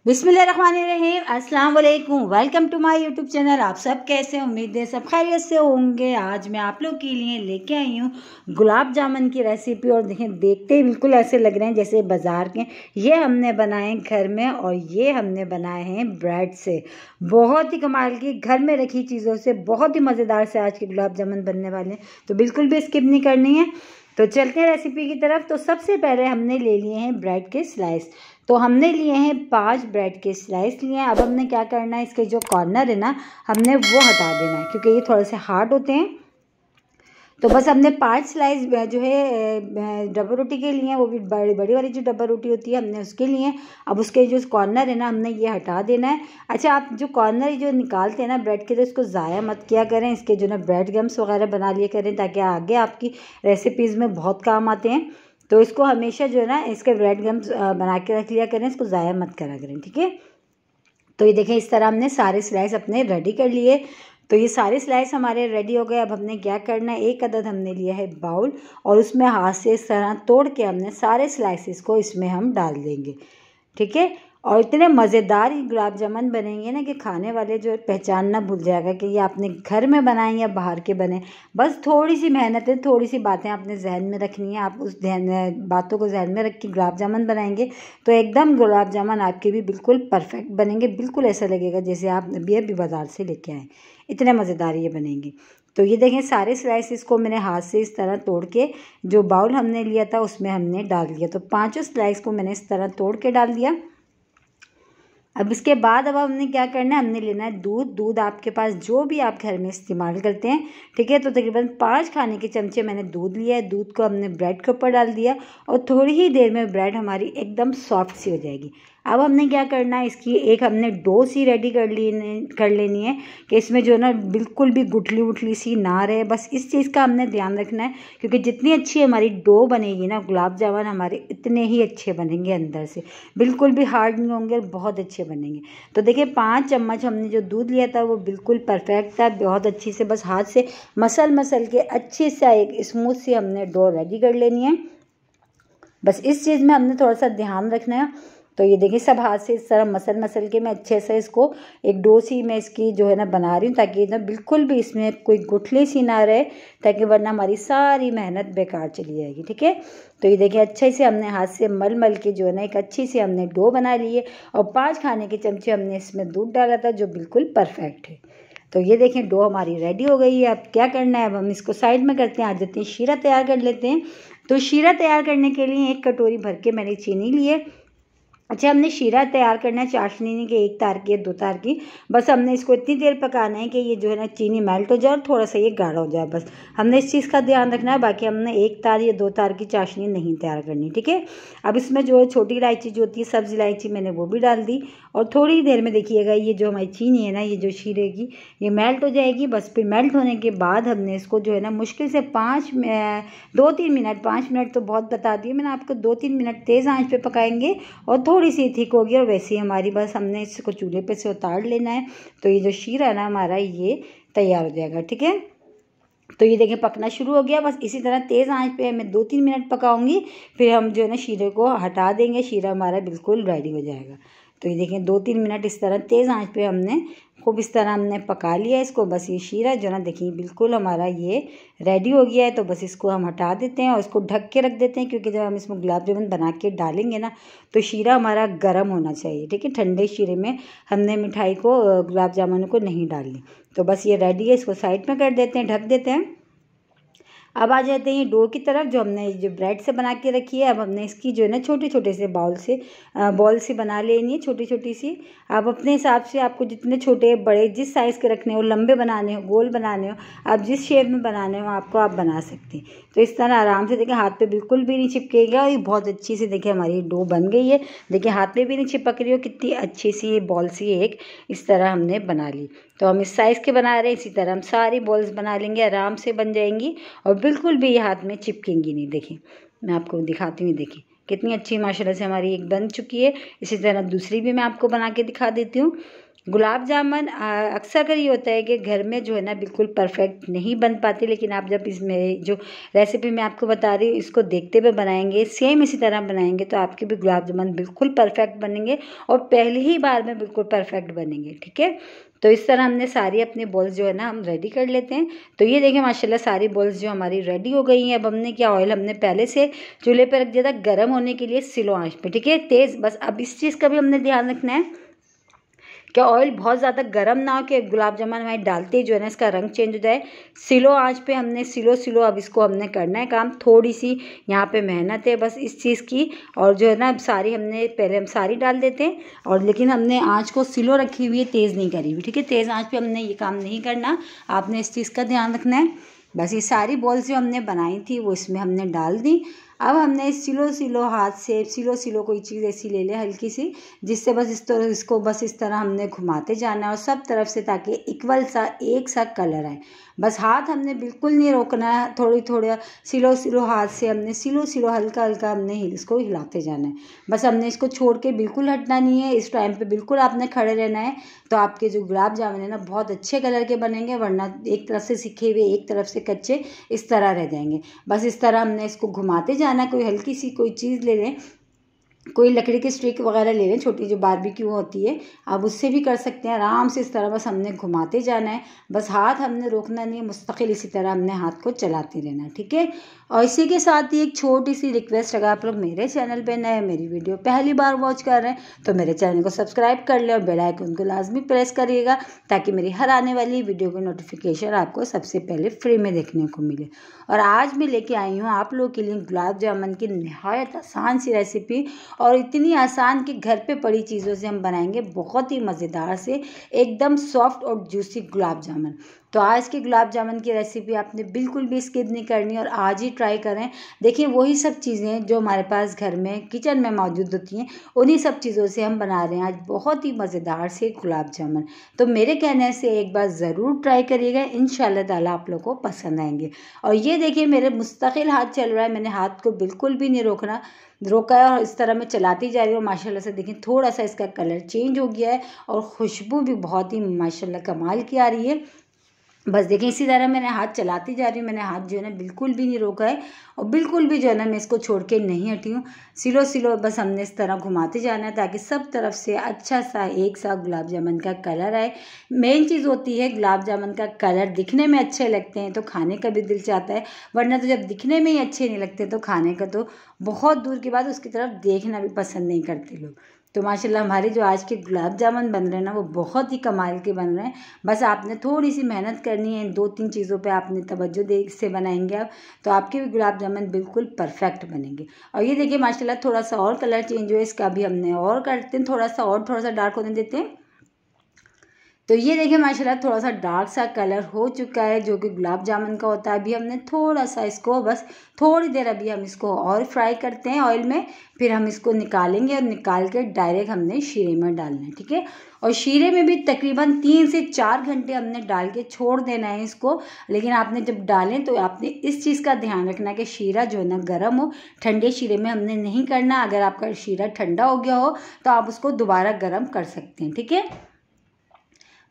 बिस्मिल्लाहिर्रहमानिर्रहीम, अस्सलाम वालेकुम। Welcome to my YouTube channel. आप सब कैसे? उम्मीद है सब खैरियत से होंगे। आज मैं आप लोग के लिए लेके आई हूँ गुलाब जामुन की रेसिपी। और देखें, देखते ही बिल्कुल ऐसे लग रहे हैं जैसे बाज़ार के। ये हमने बनाए हैं घर में और ये हमने बनाए हैं ब्रेड से। बहुत ही कमाल की घर में रखी चीज़ों से बहुत ही मज़ेदार से आज के गुलाब जामुन बनने वाले हैं, तो बिल्कुल भी स्किप नहीं करनी है। तो चलते हैं रेसिपी की तरफ। तो सबसे पहले हमने ले लिए हैं ब्रेड के स्लाइस। तो हमने लिए हैं 5 ब्रेड के स्लाइस लिए हैं। अब हमने क्या करना है, इसके जो कॉर्नर है ना, हमने वो हटा देना है क्योंकि ये थोड़े से हार्ड होते हैं। तो बस हमने 5 स्लाइस जो है डब्बा रोटी के लिए, वो भी बड़ी बड़ी वाली जो डब्बा रोटी होती है, हमने उसके लिए। अब उसके जो कॉर्नर है ना, हमने ये हटा देना है। अच्छा, आप जो कॉर्नर जो निकालते हैं ना ब्रेड के, तो इसको ज़ाया मत किया करें। इसके जो ना ब्रेड गम्स वगैरह बना लिया करें ताकि आगे आपकी रेसिपीज़ में बहुत काम आते हैं। तो इसको हमेशा जो है ना, इसके ब्रेड गम्स बना के रख लिया करें, इसको ज़ाया मत करा करें, ठीक है। तो ये देखें, इस तरह हमने सारे स्लाइस अपने रेडी कर लिए। तो ये सारे स्लाइस हमारे रेडी हो गए। अब हमने क्या करना है, एक अदद हमने लिया है बाउल और उसमें हाथ से इस तरह तोड़ के हमने सारे स्लाइसिस को इसमें हम डाल देंगे, ठीक है। और इतने मज़ेदार गुलाब जामुन बनेंगे ना कि खाने वाले जो पहचान ना भूल जाएगा कि ये आपने घर में बनाए या बाहर के बने। बस थोड़ी सी मेहनत है, थोड़ी सी बातें आपने जहन में रखनी है। आप उस बातों को जहन में रख के गुलाब जामुन बनाएंगे तो एकदम गुलाब जामुन आपके भी बिल्कुल परफेक्ट बनेंगे। बिल्कुल ऐसा लगेगा जैसे आप अभी बाज़ार से लेके आए, इतने मज़ेदार ये बनेंगे। तो ये देखें, सारे स्लाइसिस को मैंने हाथ से इस तरह तोड़ के जो बाउल हमने लिया था उसमें हमने डाल दिया। तो 5 स्लाइस को मैंने इस तरह तोड़ के डाल दिया। अब इसके बाद अब हमने क्या करना है, हमने लेना है दूध आपके पास जो भी आप घर में इस्तेमाल करते हैं, ठीक है। तो तकरीबन 5 खाने के चमचे मैंने दूध लिया है। दूध को हमने ब्रेड के ऊपर डाल दिया और थोड़ी ही देर में ब्रेड हमारी एकदम सॉफ्ट सी हो जाएगी। अब हमने क्या करना है, इसकी एक हमने डो सी रेडी कर लेनी है कि इसमें जो ना बिल्कुल भी गुठली उठली सी ना रहे। बस इस चीज़ का हमने ध्यान रखना है क्योंकि जितनी अच्छी हमारी डो बनेगी ना, गुलाब जामुन हमारे इतने ही अच्छे बनेंगे अंदर से, बिल्कुल भी हार्ड नहीं होंगे, बहुत अच्छे बनेंगे। तो देखिए, 5 चम्मच हमने जो दूध लिया था वो बिल्कुल परफेक्ट था, बहुत अच्छी से बस हाथ से मसल के अच्छी सा एक स्मूथ सी हमने डो रेडी कर लेनी है। बस इस चीज़ में हमने थोड़ा सा ध्यान रखना है। तो ये देखिए, सब हाथ से इस तरह मसल के मैं अच्छे से इसको एक डो सी मैं इसकी जो है ना बना रही हूँ ताकि ना बिल्कुल भी इसमें कोई गुठली सी ना रहे, ताकि वरना हमारी सारी मेहनत बेकार चली जाएगी, ठीक है। तो ये देखिए, अच्छे से हमने हाथ से मल के जो है ना एक अच्छी सी हमने डो बना ली है और 5 खाने के चमचे हमने इसमें दूध डाला था जो बिल्कुल परफेक्ट है। तो ये देखें, डो हमारी रेडी हो गई है। अब क्या करना है, अब हम इसको साइड में करते हैं। आ जाते हैं शीरा तैयार कर लेते हैं। तो शीरा तैयार करने के लिए 1 कटोरी भर के मैंने चीनी ली है। अच्छा, हमने शीरा तैयार करना है, चाशनी नहीं कि 1 तार की या 2 तार की। बस हमने इसको इतनी देर पकाना है कि ये जो है ना चीनी मेल्ट हो जाए और थोड़ा सा ये गाढ़ा हो जाए। बस हमने इस चीज़ का ध्यान रखना है। बाकी हमने 1 तार या 2 तार की चाशनी नहीं तैयार करनी, ठीक है। अब इसमें जो है छोटी इलायची जो होती है, सब्ज़ इलायची, मैंने वो भी डाल दी। और थोड़ी देर में देखिएगा ये जो हमारी चीनी है ना, ये जो शीरे की, ये मेल्ट हो जाएगी। बस फिर मेल्ट होने के बाद हमने इसको जो है ना मुश्किल से 2-3 मिनट, 5 मिनट तो बहुत बता दिए मैंने आपको, 2-3 मिनट तेज़ आंच पे पकाएंगे और थोड़ी सी थिक होगी और वैसे ही हमारी, बस हमने इसको चूल्हे पे से उतार लेना है। तो ये जो शीरा है ना हमारा, ये तैयार हो जाएगा, ठीक है। तो ये देखें, पकना शुरू हो गया। बस इसी तरह तेज़ आंच पे मैं 2-3 मिनट पकाऊंगी, फिर हम जो है ना शीरे को हटा देंगे। शीरा हमारा बिल्कुल रेडी हो जाएगा। तो ये देखें, 2-3 मिनट इस तरह तेज़ आंच पे हमने खूब इस तरह हमने पका लिया इसको। बस ये शीरा जो ना, देखिए बिल्कुल हमारा ये रेडी हो गया है। तो बस इसको हम हटा देते हैं और इसको ढक के रख देते हैं क्योंकि जब हम इसमें गुलाब जामुन बना के डालेंगे ना, तो शीरा हमारा गर्म होना चाहिए, ठीक है। ठंडे शीरे में हमने मिठाई को, गुलाब जामुन को नहीं डालनी। तो बस ये रेडी है, इसको साइड में कर देते हैं, ढक देते हैं। अब आ जाते हैं डो की तरफ जो हमने जो ब्रेड से बना के रखी है। अब हमने इसकी जो है ना छोटे छोटे से बॉल से बना लेनी है, छोटी छोटी सी। आप अपने हिसाब से, आपको जितने छोटे बड़े जिस साइज़ के रखने हो, लंबे बनाने हो, गोल बनाने हो, आप जिस शेप में बनाने हो आपको आप बना सकते हैं। तो इस तरह आराम से देखिए, हाथ पे बिल्कुल भी नहीं चिपकेगा। और ये बहुत अच्छी से देखिए हमारी डो बन गई है। देखिए, हाथ पे भी नहीं चिपक रही हो, कितनी अच्छी सी बॉल सी एक इस तरह हमने बना ली। तो हम इस साइज़ के बना रहे हैं, इसी तरह हम सारी बॉल्स बना लेंगे, आराम से बन जाएंगी और बिल्कुल भी ये हाथ में चिपकेंगी नहीं। देखिए, मैं आपको दिखाती हूँ, देखिए कितनी अच्छी माशाल्लाह से हमारी एक बन चुकी है। इसी तरह दूसरी भी मैं आपको बना के दिखा देती हूँ। गुलाब जामुन अक्सर कर ये होता है कि घर में जो है ना बिल्कुल परफेक्ट नहीं बन पाती, लेकिन आप जब इसमें जो रेसिपी मैं आपको बता रही हूँ इसको देखते हुए बनाएंगे, सेम इसी तरह बनाएंगे तो आपके भी गुलाब जामुन बिल्कुल परफेक्ट बनेंगे और पहली ही बार में बिल्कुल परफेक्ट बनेंगे। ठीक है, तो इस तरह हमने सारी अपनी बॉल्स जो है ना हम रेडी कर लेते हैं। तो ये देखिए माशाल्लाह सारी बॉल्स जो हमारी रेडी हो गई हैं। अब हमने क्या, ऑयल हमने पहले से चूल्हे पर रख दिया था गर्म होने के लिए स्लो आंच पे। ठीक है, तेज़। बस अब इस चीज़ का भी हमने ध्यान रखना है कि ऑयल बहुत ज़्यादा गर्म ना हो कि गुलाब जामुन हमारे डालते ही जो है ना इसका रंग चेंज हो जाए। स्लो आंच पे हमने स्लो अब इसको हमने करना है काम। थोड़ी सी यहाँ पे मेहनत है बस इस चीज़ की, और जो है ना सारी हमने पहले हम सारी डाल देते हैं, और लेकिन हमने आंच को स्लो रखी हुई है, तेज़ नहीं करी हुई। ठीक है, तेज़ आंच पे हमने ये काम नहीं करना, आपने इस चीज़ का ध्यान रखना है। बस ये सारी बॉल्स जो हमने बनाई थी वो इसमें हमने डाल दी। अब हमने स्लो हाथ से स्लो कोई चीज़ ऐसी ले लें हल्की सी, जिससे बस इस तरह इसको बस इस तरह हमने घुमाते जाना है और सब तरफ से, ताकि इक्वल सा एक सा कलर आए। बस हाथ हमने बिल्कुल नहीं रोकना है, थोड़ा स्लो हाथ से हमने स्लो हल्का हमने इसको हिलाते जाना है। बस हमने इसको छोड़ के बिल्कुल हटना नहीं है, इस टाइम पे बिल्कुल आपने खड़े रहना है। तो आपके जो गुलाब जामुन है ना बहुत अच्छे कलर के बनेंगे, वरना एक तरफ से सिके हुए एक तरफ से कच्चे इस तरह रह जाएंगे। बस इस तरह हमने इसको घुमाते जाना। कोई हल्की सी कोई चीज़ ले लें, कोई लकड़ी की स्टिक वगैरह ले लें, छोटी जो बारबेक्यू होती है, आप उससे भी कर सकते हैं। आराम से इस तरह बस हमने घुमाते जाना है, बस हाथ हमने रोकना नहीं है, मुस्तकिल इसी तरह हमने हाथ को चलाते रहना है। ठीक है, और इसी के साथ ही एक छोटी सी रिक्वेस्ट, अगर आप लोग मेरे चैनल पे नए, मेरी वीडियो पहली बार वॉच कर रहे हैं तो मेरे चैनल को सब्सक्राइब कर लें और बेल आइकन को लाजमी प्रेस करिएगा, ताकि मेरी हर आने वाली वीडियो की नोटिफिकेशन आपको सबसे पहले फ्री में देखने को मिले। और आज मैं लेके आई हूँ आप लोग के लिए गुलाब जामुन की नहायत आसान सी रेसिपी, और इतनी आसान कि घर पे पड़ी चीज़ों से हम बनाएंगे बहुत ही मज़ेदार से एकदम सॉफ्ट और जूसी गुलाब जामुन। तो आज के गुलाब जामुन की रेसिपी आपने बिल्कुल भी स्किप नहीं करनी और आज ही ट्राई करें। देखिए वही सब चीज़ें जो हमारे पास घर में किचन में मौजूद होती हैं, उन्हीं सब चीज़ों से हम बना रहे हैं आज बहुत ही मज़ेदार से गुलाब जामुन। तो मेरे कहने से एक बार ज़रूर ट्राई करिएगा, इंशाल्लाह ताला आप लोगों को पसंद आएंगे। और ये देखिए मेरे मुस्तकिल हाथ चल रहा है, मैंने हाथ को बिल्कुल भी नहीं रोका है और इस तरह मैं चलाती जा रही हूँ। माशाल्लाह से देखिए थोड़ा सा इसका कलर चेंज हो गया है और खुशबू भी बहुत ही माशाल्लाह कमाल की आ रही है। बस देखिए इसी तरह मैंने हाथ चलाती जा रही हूँ, मैंने हाथ जो है ना बिल्कुल भी नहीं रोका है और बिल्कुल भी जो है ना मैं इसको छोड़ के नहीं हटी हूँ। स्लो बस हमने इस तरह घुमाते जाना है, ताकि सब तरफ से अच्छा सा एक सा गुलाब जामुन का कलर आए। मेन चीज़ होती है गुलाब जामुन का कलर, दिखने में अच्छे लगते हैं तो खाने का भी दिल चाहता है, वरना तो जब दिखने में ही अच्छे नहीं लगते तो खाने का तो बहुत दूर की बात, उसकी तरफ देखना भी पसंद नहीं करते लोग। तो माशाल्लाह हमारे जो आज के गुलाब जामुन बन रहे हैं ना वो बहुत ही कमाल के बन रहे हैं। बस आपने थोड़ी सी मेहनत करनी है, 2-3 चीज़ों पे आपने तवज्जो दे से बनाएंगे आप, तो आपके भी गुलाब जामुन बिल्कुल परफेक्ट बनेंगे। और ये देखिए माशाल्लाह थोड़ा सा और कलर चेंज हुआ, इसका भी हमने और करते हैं, थोड़ा सा डार्क होने देते हैं। तो ये देखिए माशाल्लाह थोड़ा सा डार्क सा कलर हो चुका है जो कि गुलाब जामुन का होता है। अभी हमने थोड़ा सा इसको बस थोड़ी देर अभी हम इसको और फ्राई करते हैं ऑयल में, फिर हम इसको निकालेंगे और निकाल के डायरेक्ट हमने शीरे में डालना है। ठीक है, और शीरे में भी तकरीबन 3 से 4 घंटे हमने डाल के छोड़ देना है इसको। लेकिन आपने जब डालें तो आपने इस चीज़ का ध्यान रखना है कि शीरा जो है ना गर्म हो, ठंडे शीरे में हमने नहीं करना। अगर आपका शीरा ठंडा हो गया हो तो आप उसको दोबारा गर्म कर सकते हैं। ठीक है,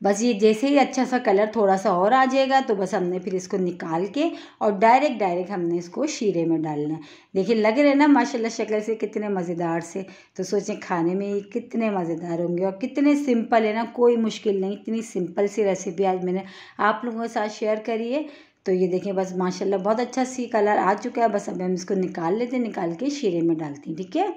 बस ये जैसे ही अच्छा सा कलर थोड़ा सा और आ जाएगा तो बस हमने फिर इसको निकाल के और डायरेक्ट हमने इसको शीरे में डालना है। देखिए लग रहे ना माशाल्लाह शक्ल से कितने मज़ेदार से, तो सोचें खाने में ये कितने मज़ेदार होंगे और कितने सिंपल है ना, कोई मुश्किल नहीं। इतनी सिंपल सी रेसिपी आज मैंने आप लोगों के साथ शेयर करी है। तो ये देखें बस माशाल्लाह बहुत अच्छा सी कलर आ चुका है। बस अब हम इसको निकाल लेते हैं, निकाल के शीरे में डालते हैं। ठीक है,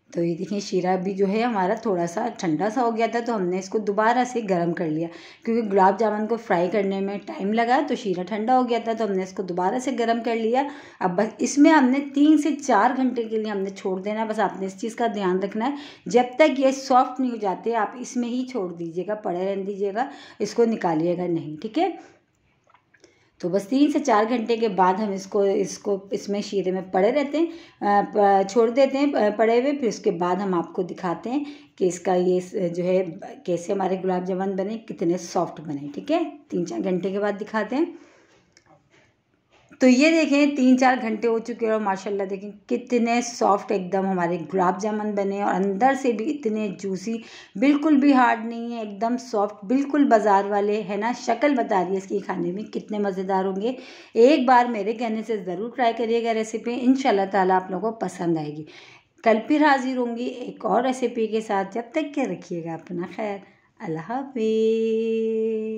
तो ये देखिए शीरा भी जो है हमारा थोड़ा सा ठंडा सा हो गया था, तो हमने इसको दोबारा से गर्म कर लिया, क्योंकि गुलाब जामुन को फ्राई करने में टाइम लगा तो शीरा ठंडा हो गया था, तो हमने इसको दोबारा से गर्म कर लिया। अब बस इसमें हमने 3 से 4 घंटे के लिए हमने छोड़ देना है। बस आपने इस चीज़ का ध्यान रखना है, जब तक ये सॉफ्ट नहीं हो जाते आप इसमें ही छोड़ दीजिएगा, पड़े रहने दीजिएगा, इसको निकालिएगा नहीं। ठीक है, तो बस 3 से 4 घंटे के बाद हम इसको इसमें शीरे में पड़े रहते हैं, छोड़ देते हैं पड़े हुए। फिर उसके बाद हम आपको दिखाते हैं कि इसका ये जो है कैसे हमारे गुलाब जामुन बने, कितने सॉफ्ट बने। ठीक है, 3-4 घंटे के बाद दिखाते हैं। तो ये देखें 3-4 घंटे हो चुके हैं और माशाल्लाह देखें कितने सॉफ्ट एकदम हमारे गुलाब जामुन बने और अंदर से भी इतने जूसी, बिल्कुल भी हार्ड नहीं है, एकदम सॉफ्ट, बिल्कुल बाज़ार वाले है ना। शक्ल बता रही है इसकी खाने में कितने मज़ेदार होंगे। एक बार मेरे कहने से ज़रूर ट्राई करिएगा रेसिपी, इंशाल्लाह ताला आप लोगों को पसंद आएगी। कल फिर हाजिर होंगी एक और रेसिपी के साथ। जब तक के रखिएगा अपना खैर। अल्लाह हाफिज़।